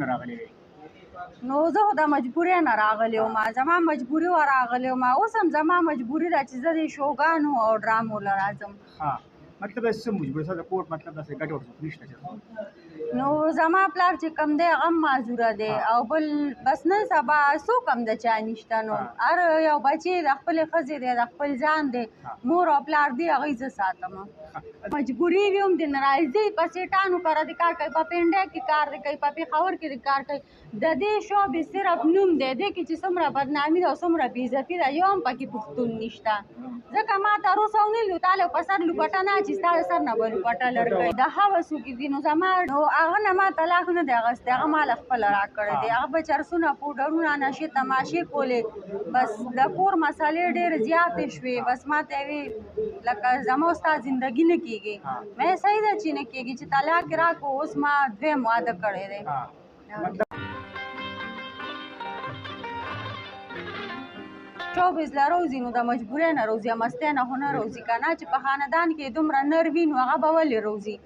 څنګه راغلی دی؟ نو زه خو د مجبورۍ نه راغلی وم، زما مجبوري وه راغلی وم، اوس هم زما مجبوري ده چې زه د شوګانو او ډرامو له راځم. مطلب داسې څه مجبور ستا د کوټ مطلب داسې ګټه ورته نشته چې نو زما پلار چې کم دی هغه هم معذوره دی او بل بس نن سبا څوک هم د چا نشته. نو هر یو بچی د خپلې ښځې دی د خپل ځان دی مور او پلار دی هغوی زه ساتم. مجبوري وي هم د راځي په سیټانو کره د کار کوي، په پنډۍ کې کار دی کوي، په پېښور کې د کار کوي. د دې شعبې صرف نوم دی، دې کې چې څومره بدنامي ده او څومره بېعزتي ده یو هم پکې پښتون نشته. ځکه ما تر اوسه ونه لیدو تا له په سر لوپټه نه چې ستا د سر نه به لوپټه لړکوي. د هغه څوک دي نو زما نو هغه نه ما طلاق نه دی اخیستی، هغه ما له خپله راکړی دی. هغه به چرسونه پوډرونه نشې تماشې کولې، بس د کور مسالې ډېرې زیاتې شوې. بس ما ته یې وی لکه زما او ستا زندګي نه کېږي. مې صحیح ده چې نه کېږي چې طلاق یې راکړو. اوس ما دویم واده کړی دی. شوبز له روزي نو د مجبورۍ نه روزي، مستۍ نه خو نه روزي که نه. چې په خاندان کې دومره نر وي نو هغه به ولې روزي،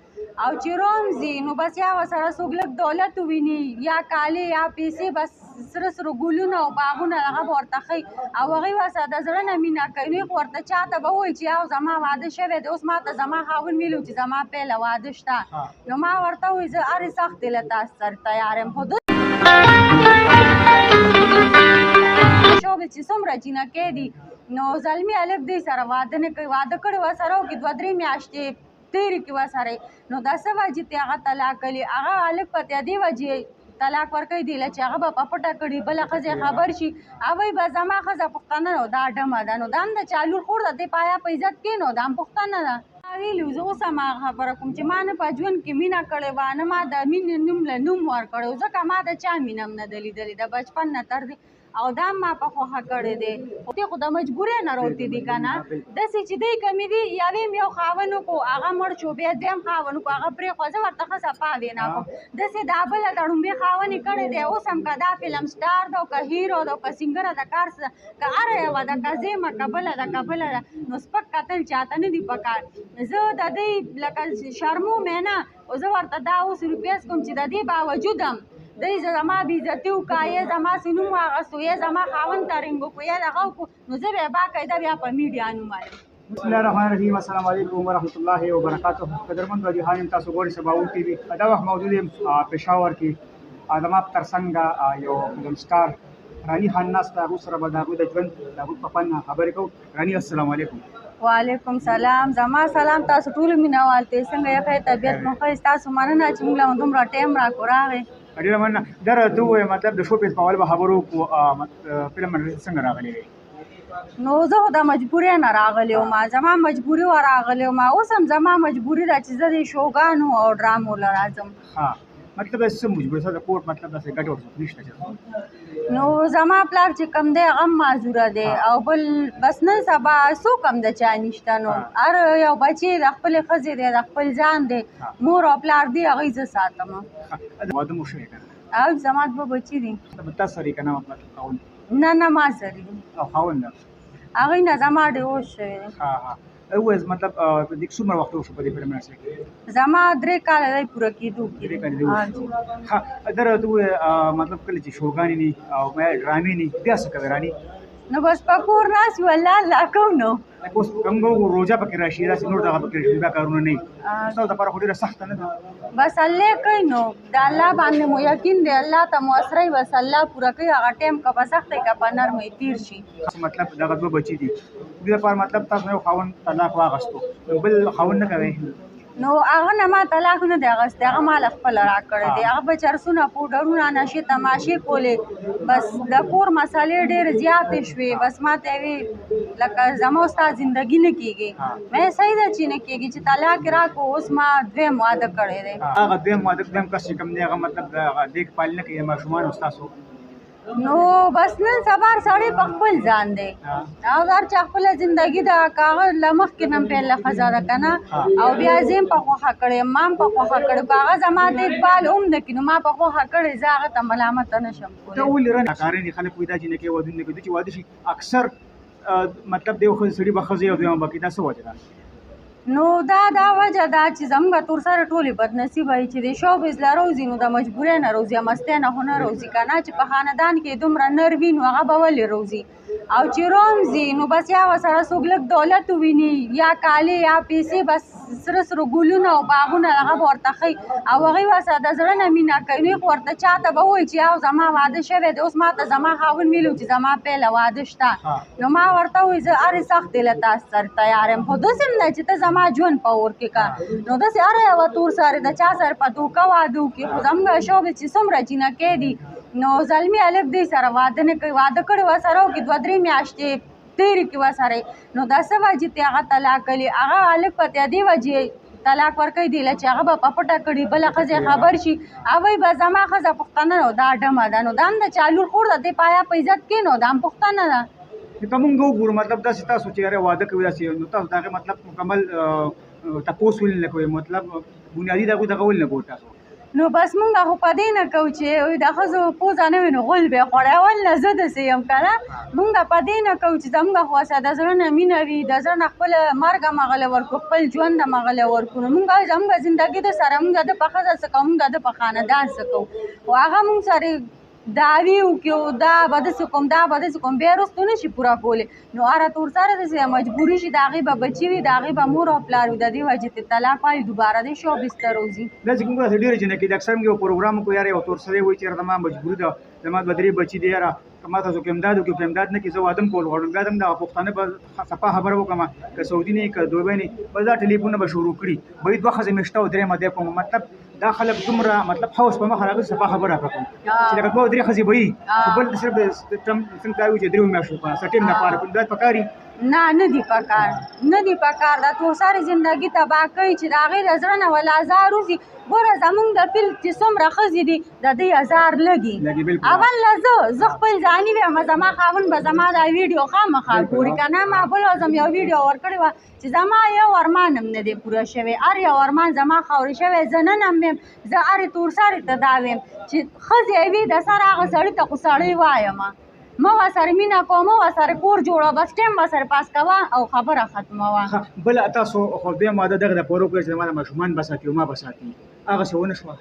او چې رومځي نو بس یا ورسره څوک لږ دولت وویني یا کالي یا پیسې، بس سره سره ګلونه او باغونه هغه به ورته ښیي او هغوی ورسره د زړه نه مینه کوي. خو ورته چاته به ووایي چې یو زما واده شوی دی. اوس ما ته زما خاوند ویلي چې زما پیله واده شته، نو ما ورته ووایي زه هرې سختې له تاسو سره تیار یم. خو شوبې چې څومره جینکۍ دي نو زلمي الف دی سره واده نه کوي، واده کړی ورسره وکړي 2-3 میاشتې تېرې کړي ورسره، نو دا څه وجې ته هغه طلاق کوي. هغه الف په دې وجې طلاق ورکوي دی چې هغه به په پټه کړي بله ښځې خبر شي، هغوی به زما ښځه پښتنه نو دا ډمه ده، نو دا هم د چا لور خور ده دې پایا په عزت کې نو دا هم پښتنه ده. ویلي زه اوس هم هغه خبره کوم چې ما نه په ژوند کې مینه کړې وه، نه ما د مینې نوم له نوم ورکړی و، ځکه ما د چا مینه هم نه ده لیدلې د بچپن نه تر دې، او دا هم ما په خوښه کړی دی. دې خو د مجبورۍ نه راوتې دي که نه. داسې چې دی کمې دي یوې هم یو خاوند وکړو هغه مړ شو، بیا دویم خاوند وکړو هغه پرېښوه، زه ورته ښه صفا وینا کوم. داسې دا بله د ړومبې خاوند یې کړی دی. اوس هم که دا فلم سټار ده او که هیرو ده او که سینګره ده کار څه ده، که هره یوه ده که زیمه که بله ده که بله ده، نو سپک کتل چاته نه دي پکار. زه د دې لکه شرمو مې نه، زه ورته دا اوس ریکویسټ کوم چې د دې باوجود هم دی زما بېعزتي وکړه، یا زما سې نوم واخیستو، یا زما خاوند ته رنګ وکړو، یا دغه وکړو، نو زه به یې باقاعده بیا په میډیا نومایم. بسم الله الرحمن الرحیم. السلام علیکم ورحمۃ اللہ وبرکاتہ. قدرمن راجحان تاسو ګورئ سباوون ټي وي. دا وخت موجود یم پېښور کې زما تر څنګ یو فلم سټار رانی خان ناسته، هغو سره به د هغوی د ژوند د هغوی په فن خبرې کوو. رانی السلام علیکم. وعلیکم سلام. زما سلام تاسو ټولو مینوال ته، څنګه یې ښه طبیعت مو ښه؟ ستاسو مننه چې موږ له دومره ټایم راکړو راغی. ډېره مننه. دا راته ووایه مطلب د شو پیس په اول به خبرو وکړو، فلم څنګه راغلی دی؟ نو زه خو د مجبورۍ نه راغلی وم، زما مجبوري وه راغلی وم، اوس هم زما مجبوري ده چې زه د شوګانو او ډرامو له راځم. مطلب داسې څه مجبور ستا د کوټ مطلب داسې ګټه ورته نشته چې نو زما پلار چې کم دی هغه هم معذوره دی او بل بس نن سبا څوک هم د چا نشته. نو هر یو بچی د خپلې ښځې دی د خپل ځان دی مور او پلار دی هغوی زه ساتم. واده مو شوی که نه؟ او زما 2 بچي دي. تا سره یې که نه مطلب خاوند؟ نه ما سره دي. او خاوند هغوی نه زما ډیوورس شوی دی. وایي مطلب د څومره وخت وشو په دې فلم انډسټري کې؟ زما 3 کاله دی پوره کېدو کې. 3 کاله دی وشو. دا راته ووایه مطلب کله چې شوګانې نه او ډرامې نه بیا څه کوې راني؟ نو بس په کور ناست یو الله کوو نو. اوس کوم روژه پکې راشي داسې نور دغه پکې راشي بیا کارونه نه وي، ستاسو دپاره خو ډېره سخته نه ده؟ بس الله کوي نو د الله باندې مو یقین دی، الله ته مو اسرای بس الله پوره کوي. هغه ټایم که په سختۍ که په نرمۍ تېر شي. مطلب دغه 2 بچي دي دې لپاره مطلب تاسو یو خاوند طلاق واخیستو بل خاوند نه کوئ؟ نو هغه نه ما طلاق نه دی اخیستی، هغه ما له خپله راکړی دی. هغه به چرسونه پوډرونه نشې تماشې کولې، بس د کور مسالې ډېرې زیاتې شوې. بس ما ته یې وی لکه زما او ستا زندګي نه کېږي. مې صحیح ده چې نه کېږي چې طلاق یې راکړو. اوس ما دویم واده کړی دی. هغه دویم واده دویم کس چې کوم دی هغه مطلب د هغه دیکھ بھال نه کوي د ماشومانو ستاسو؟ نو بس نن سبا سړی په خپل ځان دی او هر چا خپله زندګي ده، که هغه له مخکې نه هم پیله ښځه ده که نه، او بیا زه هم په خوښه کړې یم، ما هم په خوښه کړې، که هغه زما دیکبال هم نه کړي نو ما په خوښه کړې، زه هغه ته ملامته نه شم کولی. ته ولې ناکارۍ دي خلک وایي دا جینکۍ ودونه نه کوي، چې واده شي اکثر مطلب د یو ښځې سړي به ښځې او دویمه به کوي، دا څه وجه ده؟ نو دا وجه دا چې زموږ تور سره ټولې بدنصیبه وي چې د شوبز له روزي نو د مجبورۍ نه روزي مستۍ نه خو نه روزي که نه چې په خاندان کې دومره نر وي نو هغه به ولې روزي او چې رومزي نو بس یا ورسره څوک لږ دولت وویني یا کالي یا پیسې بس سره سره ګلونه او باغونه هغه به ورته ښي او هغوی ورسره د زړه نه مینه کوي نو خو ورته چاته به وایي چې یو زما واده شوی دی اوس ما ته زما خاوند ویلي چې زما پیله واده شته نو ما ورته وایي زه هرې سختې له تاسو سره تیار یم خو داسې هم نه چې ته زما ژوند په اور کې که نو داسې هره یوه تور سره د چا سره په دوکه واده وکړي خو زموږ شوبې چې څومره جینکۍ دي نو زلمي الف دی سره واده نه کوي واده کړی ورسره وکړي 2-3 میاشتې تېرې کړي ورسره نو دا څه وجې ته هغه طلاق کړي هغه هلک په دې وجې طلاق ورکوي دی چې هغه به په پټه کړي بله ښځې خبر شي هغوی به زما ښځه پښتنه نو دا ډمه ده نو دا هم د چا لور خور ده دې پایا په عزت کې نو دا هم پښتنه ده که موږ وګورو مطلب داسې تاسو چې یاره واده کوي داسې نو تاسو د هغې مطلب مکمل تپوس ولې نه کوئ مطلب بنیادي د هغوی دغه ولې نه کوو تاسو نو بس مونږ خو په دې نه کوو چې د ښځو پوزه نه وي نو غول به یې خوړی اول نه زه داسې یم که نه مونږ په دې نه کوو چې زموږ خو سره د زړه نه مینه وي د زړه نه خپله مرګ هم هغله ورکړو خپل ژوند هم هغله ورکړو نو مونږ زموږ زندګي د سره مونږ د په ښځه څه کوو مونږ د په خاندان څه کوو خو هغه مونږ سره دعوی وکړو دا به داسې کوم دا به داسې کوم بیا وروستو نه شي پوره کولی نو هره تور سره داسې مجبوري شي د هغې به بچي وي د هغې به مور او پلار وي د دې وجې ته طلاق وايي دوباره دی شوبز ته روځي داسې کوم داسې ډېرې جینکۍ د اکثر موږ یو پروګرام وکړو یاره یو تور سړی وایي چې یاره زما مجبوري ده زما 2-3 بچي دي یاره که ما تاسو کې امداد وکړو که امداد نه کړي زه واده هم کول غواړم بیا هم دغه پښتانه به صفا خبره وکړم که سعودي نه که دوبۍ نه بس دا ټلیفونونه به شروع کړي به 2 ښځې مې شته او 3 مې کوم مطلب دا خلک دومره مطلب حوس په مخه راغلي صفا خبره کوم چې لکه 2-3 ښځې به وي خو بل صرف څنګه دا وي چې 3 میاشتو په سټیم دپاره کوم دا پکاري نه دي پکار دا تو ساری زندگی تباه کوي چې د هغې د زړه نه ول ازار وځي ګوره زمونږ د فیل چې څومره ښځې دي د دوی ازار لګي اول له زه خپل ځاني ویم زما خاوند به زما دا ویډیو خامخا ګوري که نه ما بل ورځ یو ویډیو ورکړې وه چې زما یو ارمان هم نه دی پوره شوی هر یو ارمان زما خاورې شوی زه نن هم ویم زه هرې تور سارې ته دا ویم چې ښځې وي د سره هغه سړي ته خو سړی وایم ما ورسره مینه کوم ورسره کور جوړه بس ټیم ورسره پاس کوه او خبره ختموه بل تاسو خو دویم واده دغه دپاره وکړئ چې زما د ماشومان به ساتي او ما به ساتي هغسې ونه شوه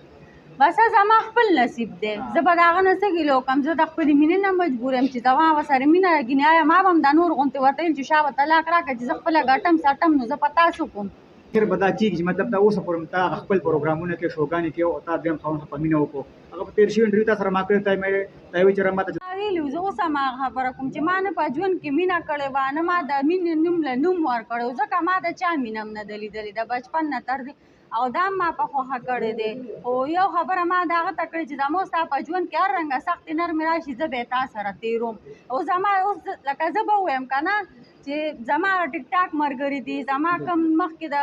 بس زما خپل نصیب دی زه به د هغه نه څه ګیله وکړم زه د خپلې مینې نه مجبور یم چې زما ورسره مینه ګینې آیا ما به هم دا نور غوندې ورته ویل چې شا به طلاق راکړه چې زه خپله ګټم ساتم نو زه په تاسو کوم خیر به دا کېږي چې مطلب دا اوسه پورې تا خپل پروګرامونه کې شوګانې کې او تا دویم خاوند په مینه وکړو هغه په تېر شوي انټرویو تا سره ما کړی تا یې وایي چې ما ته ویلي زه اوس هم هغه خبره کوم چې ما نه په ژوند کې مینه کړې وه نه ما د مینې نوم له نوم ورکړی ځکه ما د چا مینه هم نه ده لیدلې د بچپن نه تر دې او دا ما په خوښه کړی دی خو یو خبره ما د هغه ته کړې چې زما ستا په ژوند کې هر رنګه سختې نرمې راشي زه به یې تا سره تېروم او زما اوس لکه زه به ووایم که نه چې زما ټیک ټاک ملګري دي زما کوم مخکې د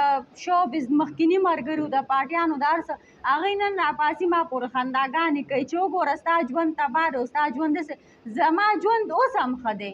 شوبز مخکیني ملګري د پارټیانو د هر څه هغوی نن راپاسي ما پورې خنداګانې کوي چې وګوره ستا ژوند تباه دی او ستا ژوند داسې زما ژوند اوس هم ښه دی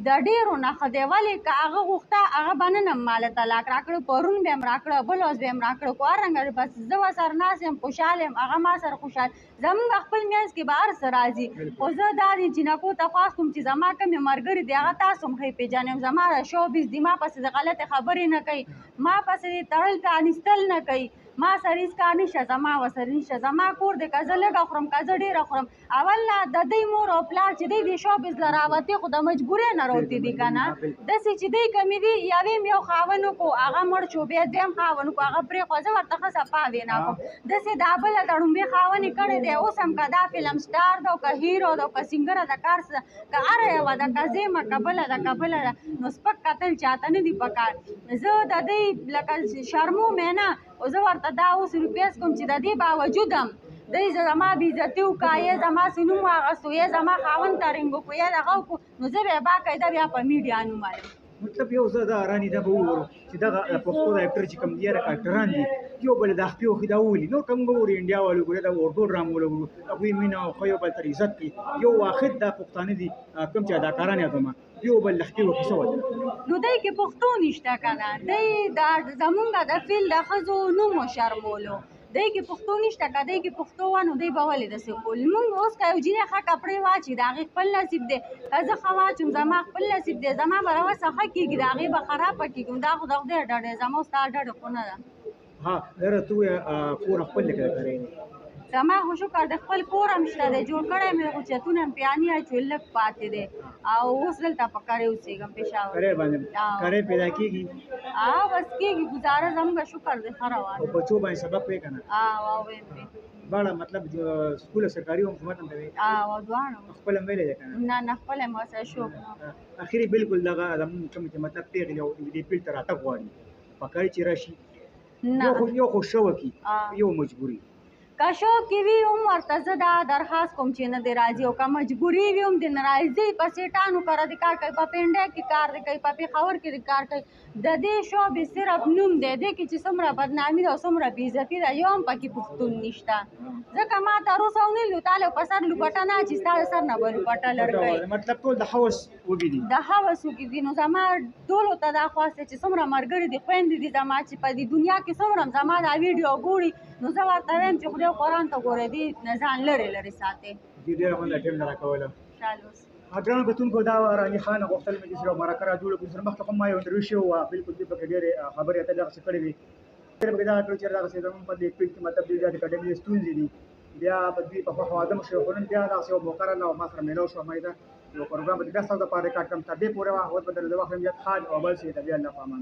د ډېرو نه ښه دی ولې که هغه غوښته هغه به نن هم ماله طلاق راکړه پرون به هم راکړه بل ورځ به هم راکړه خو هر رنګه بس زه ورسره ناست یم خوشحال یم هغه ما سره خوشحال زموږ خپل منځ کې به هر څه راځي خو زه دا دي جینکو ته خواست کوم چې زما کومې ملګري دي هغه تاسو هم ښې پېژنئ زما د شوبز دي ما پسې د غلطې خبرې نه کوي ما پسې تړل پرانیستل نه کوي ما سره هېڅ کار نشته زما ورسره نشته زما کور دی که زه لږه خورم که زه ډېره خورم اول نه د دوی مور او پلار چې دی د شوبز له راوتې خو د مجبورۍ نه راوتې دي که نه داسې چې دی کمې دي یوې م یو خاوند وکړو هغه مړ شو بیا دویم خاوند وکړو هغه پرېښوه زه ورته ښه صفا وینا کوم داسې دا بله د ړومبې خاوند یې کړی دی اوس هم که دا فلم سټار ده او که هیرو ده او که سینګره ده کار څه که هره یوه ده که زیمه که بله ده که بله ده نو سپک کتل چاته نه دي پکار زه د دوی لکه شرموم یې نه او زه ورته دا اوس ریکویسټ کوم چې د دې باوجود هم دی زما بېعزتي وکړه یا زما څه نوم واخیستو یا زما خاوند ته رنګ وکړو یا دغه وکړو نو زه به یې باقاعده بیا په میډیا نوموم مطلب یو زه دا راني دا به وګورو چې دغه پښتو د اکټر چې کوم دي یاره اکټران دي یو بل د خپې وښي دا وولي نور کوم ګوري انډیا والو ګوري دا اردو ډرامو ګورو هغوی مینه او ښه یو بل تر عزت کوي یو واحد دا پښتانه دي کوم چې اداکاران یادومه یو بل د خپې وښي څه وجه نو دی کې پښتو نشته که نه دی دا زمونږ د فیل د ښځو نوم وشرمولو دی کې پښتو نشته که دی کې پښتو وه نو دی به ولې داسې کول مونږ اوس که یو جینۍ ښه کپړې واچي د هغې خپل نصیب دی که زه ښه واچوم زما خپل نصیب دی زما به روسه ښه کېږي د هغې به خرابه کېږي دا خو د خدای ډډه زما او ستا ډډه خو نه ده ها زه ته ووایه کور خپل لیکلی کړی زما خو شکر د خپل کور هم شته دی جوړ کړی مې خو چتونه هم پیاني اچوي لږ پاتې دی او اوس دلته په کرې اوسېږم پېښور کرې باندې کرې پیدا کېږي بس کېږي ګزاره زموږ شکر دی ښه روان او بچو باندې سبق وایې که نه وایم پې دواړه مطلب سکول سرکاري او حکومت هم کوي دواړه خپل هم ویلی دی که نه نه خپل هم ورسره شوق نه اخري بالکل دغه زموږ کوم چې مطلب پیغلې او دې فیلډ ته راتګ غواړي پکار چې راشي یو خو شوق وي یو مجبوري که شوق کې وي هم ورته زه دا درخواست کوم چې نه دی راځي او که مجبوري وي هم د نه راځي په سیټانو کره د کار کوي په پنډۍ کې کار دی کوي په پېښور کې د کار کوي د دې شعبې صرف نوم دی دې کې چې څومره بدنامي ده او څومره بېعزتي ده یو هم پکې پښتون نشته ځکه ما تر اوسه ونه لیدلو تا له په سر لوپټه نه اچي ستا د سر نه به لوپټه لړ مطلب ټول د هوس وږي دي د هوس وږي دي نو زما ټولو ته دا خواست دی چې څومره ملګري دي خویندې دي زما چې په دې دنیا کې څومره زما دا ویډیو ګوري نو زه ورته وایم چې خدای قرآن ته ګورئ دې نه ځان لرې لرې ساتئ ډېره مننه ټیم نه راکوله ګرانو کتونکو دا راني خان غوښتل مې چې سره مرکه راجوړه کړو سره مخکې هم ما یو انټرویو شوی وه بالکل دې پکې ډېرې خبرې اترې دغسې کړې وې ډېر پکې دغه کړو چې دغسې زموږ په دې فیلډ کې مطلب ډېرې زیاتې اکاډمي ستونزې دي بیا په دوی په خوښ وادم شوی خو نن بیا دغسې یو موقع راغله او ما سره میلاو شوه ما یې دا یو پروګرام به بیا ستاسو دپاره ریکارډ کړم تر دې پورې وه اوس به در د وخت زیات خان او بل شي ته بیا الله په امان